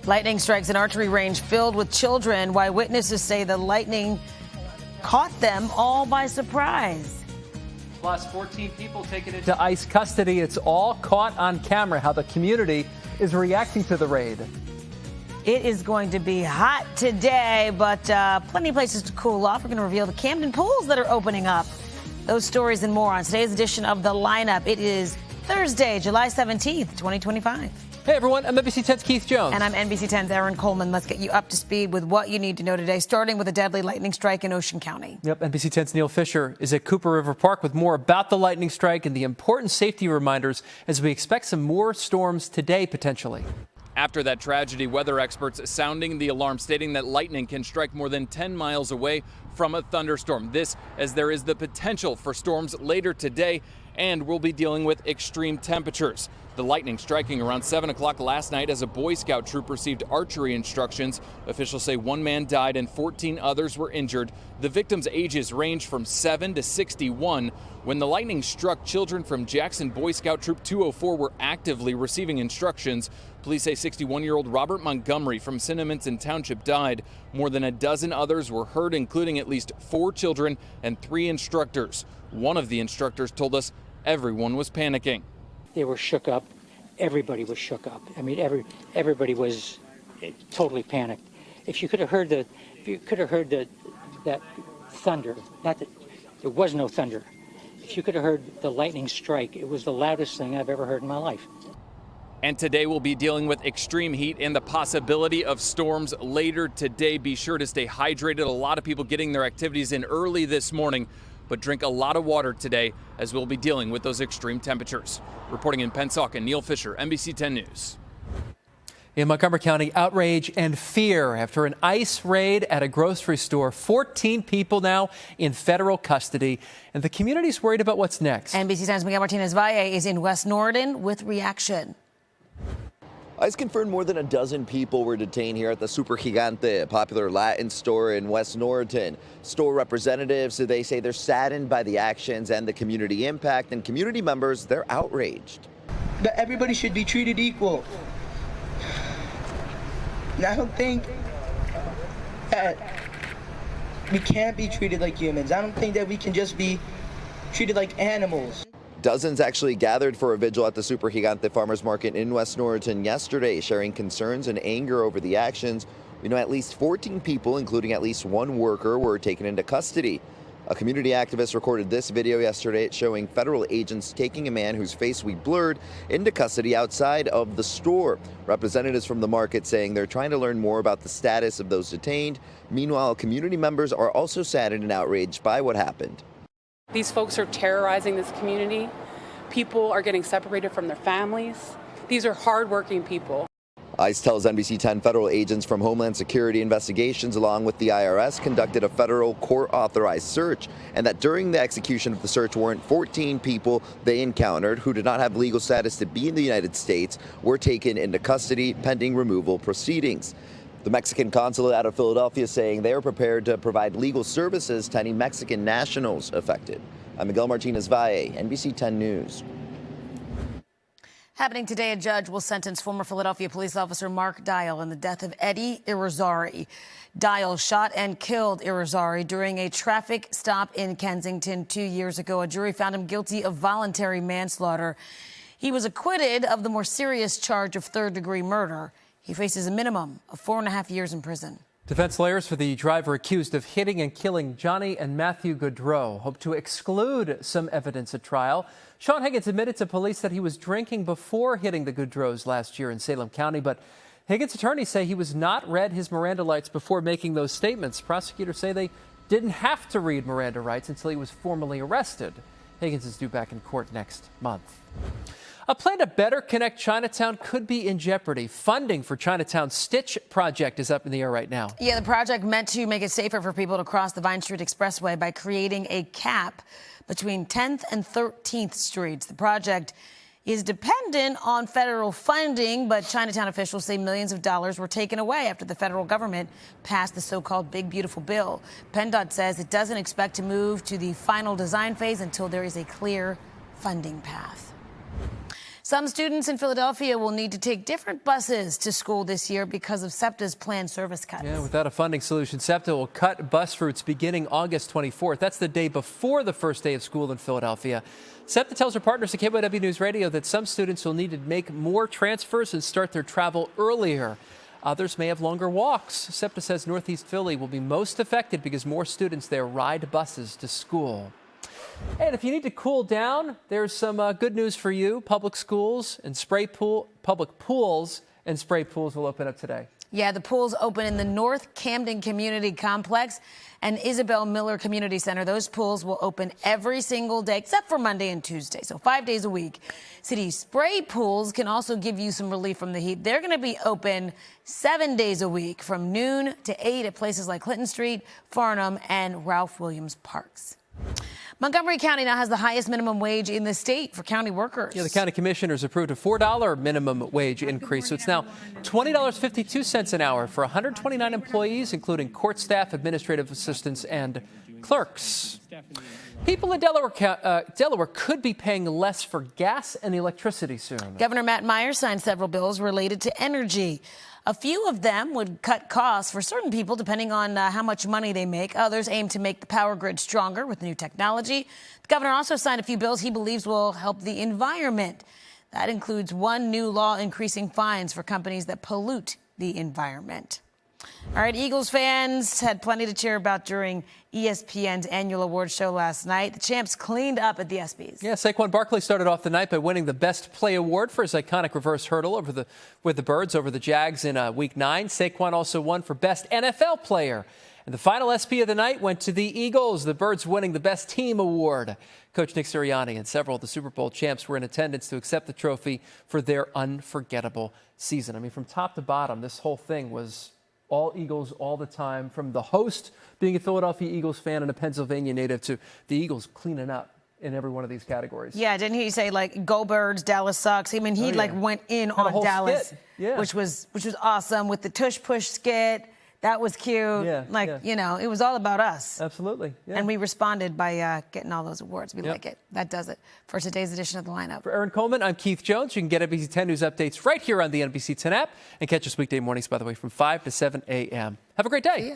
Lightning strikes an archery range filled with children, while witnesses say the lightning caught them all by surprise. Plus, 14 people taken into ICE custody. It's all caught on camera how the community is reacting to the raid. It is going to be hot today, but plenty of places to cool off. We're going to reveal the Camden pools that are opening up. Those stories and more on today's edition of The Lineup. It is Thursday, July 17th, 2025. Hey, everyone. I'm NBC 10's Keith Jones. And I'm NBC 10's Erin Coleman. Let's get you up to speed with what you need to know today, starting with a deadly lightning strike in Ocean County. Yep, NBC 10's Neil Fisher is at Cooper River Park with more about the lightning strike and the important safety reminders as we expect some more storms today, potentially. After that tragedy, weather experts sounding the alarm, stating that lightning can strike more than 10 miles away from a thunderstorm. This as there is the potential for storms later today, and we'll be dealing with extreme temperatures. The lightning striking around 7 o'clock last night as a Boy Scout troop received archery instructions. Officials say 1 man died and 14 others were injured. The victims' ages range from 7 to 61. When the lightning struck, children from Jackson Boy Scout Troop 204 were actively receiving instructions. Police say 61-year-old Robert Montgomery from Cinnaminson Township died. More than a dozen others were hurt, including at least 4 children and 3 instructors. One of the instructors told us everyone was panicking. They were shook up. Everybody was shook up. I mean, everybody was totally panicked. If you could have heard that thunder, not that there was no thunder. If you could have heard the lightning strike, it was the loudest thing I've ever heard in my life. And today we'll be dealing with extreme heat and the possibility of storms later today. Be sure to stay hydrated. A lot of people getting their activities in early this morning, but drink a lot of water today as we'll be dealing with those extreme temperatures. Reporting in Pensacola, Neil Fisher, NBC 10 News. In Montgomery County, outrage and fear after an ICE raid at a grocery store. 14 people now in federal custody, and the community's worried about what's next. NBC 10's Miguel Martinez-Valle is in West Norriton with reaction. ICE confirmed more than a dozen people were detained here at the Super Gigante, a popular Latin store in West Norriton. Store representatives, they say they're saddened by the actions and the community impact, and community members, they're outraged. That everybody should be treated equal. And I don't think that we can't be treated like humans. I don't think that we can just be treated like animals. Dozens actually gathered for a vigil at the Super Gigante Farmers Market in West Norriton yesterday, sharing concerns and anger over the actions. We know at least 14 people, including at least 1 worker, were taken into custody. A community activist recorded this video yesterday showing federal agents taking a man whose face we blurred into custody outside of the store. Representatives from the market saying they're trying to learn more about the status of those detained. Meanwhile, community members are also saddened and outraged by what happened. These folks are terrorizing this community. People are getting separated from their families. These are hardworking people. ICE tells NBC 10 federal agents from Homeland Security Investigations along with the IRS conducted a federal court-authorized search, and that during the execution of the search warrant, 14 people they encountered who did not have legal status to be in the United States were taken into custody pending removal proceedings. The Mexican consulate out of Philadelphia saying they are prepared to provide legal services to any Mexican nationals affected. I'm Miguel Martinez-Valle, NBC 10 News. Happening today, a judge will sentence former Philadelphia police officer Mark Dial in the death of Eddie Irizarry. Dial shot and killed Irizarry during a traffic stop in Kensington 2 years ago. A jury found him guilty of voluntary manslaughter. He was acquitted of the more serious charge of third-degree murder. He faces a minimum of 4.5 years in prison. Defense lawyers for the driver accused of hitting and killing Johnny and Matthew Gaudreau hope to exclude some evidence at trial. Sean Higgins admitted to police that he was drinking before hitting the Gaudreaus last year in Salem County, but Higgins' attorneys say he was not read his Miranda rights before making those statements. Prosecutors say they didn't have to read Miranda rights until he was formally arrested. Higgins is due back in court next month. A plan to better connect Chinatown could be in jeopardy. Funding for Chinatown's Stitch project is up in the air right now. Yeah, the project meant to make it safer for people to cross the Vine Street Expressway by creating a cap between 10th and 13th Streets. The project is dependent on federal funding, but Chinatown officials say millions of dollars were taken away after the federal government passed the so-called Big Beautiful Bill. PennDOT says it doesn't expect to move to the final design phase until there is a clear funding path. Some students in Philadelphia will need to take different buses to school this year because of SEPTA's planned service cuts. Yeah, without a funding solution, SEPTA will cut bus routes beginning August 24th. That's the day before the first day of school in Philadelphia. SEPTA tells her partners at KYW News Radio that some students will need to make more transfers and start their travel earlier. Others may have longer walks. SEPTA says Northeast Philly will be most affected because more students there ride buses to school. And if you need to cool down, there's some good news for you. Public pools and spray pools will open up today. Yeah, the pools open in the North Camden Community Complex and Isabel Miller Community Center. Those pools will open every single day except for Monday and Tuesday, so 5 days a week. City spray pools can also give you some relief from the heat. They're going to be open 7 days a week from noon to 8 at places like Clinton Street, Farnham, and Ralph Williams Parks. Montgomery County now has the highest minimum wage in the state for county workers. Yeah, the county commissioners approved a $4 minimum wage increase, so it's now $20.52 an hour for 129 employees, including court staff, administrative assistants, and clerks. People in Delaware could be paying less for gas and electricity soon. Governor Matt Meyer signed several bills related to energy. A few of them would cut costs for certain people depending on how much money they make. Others aim to make the power grid stronger with new technology. The governor also signed a few bills he believes will help the environment. That includes one new law increasing fines for companies that pollute the environment. All right, Eagles fans had plenty to cheer about during ESPN's annual awards show last night. The champs cleaned up at the ESPYs. Yeah, Saquon Barkley started off the night by winning the Best Play award for his iconic reverse hurdle with the Birds over the Jags in Week 9. Saquon also won for Best NFL Player. And the final SP of the night went to the Eagles, the Birds winning the Best Team award. Coach Nick Sirianni and several of the Super Bowl champs were in attendance to accept the trophy for their unforgettable season. I mean, from top to bottom, this whole thing was all Eagles all the time, from the host being a Philadelphia Eagles fan and a Pennsylvania native to the Eagles cleaning up in every one of these categories. Yeah, didn't he say, like, go Birds, Dallas sucks? I mean, he went in on Dallas, which was awesome with the tush push skit. That was cute. You know, it was all about us. Absolutely. Yeah. And we responded by getting all those awards. We like it. That does it for today's edition of The Lineup. For Erin Coleman, I'm Keith Jones. You can get NBC 10 News updates right here on the NBC 10 app and catch us weekday mornings, by the way, from 5 to 7 a.m. Have a great day.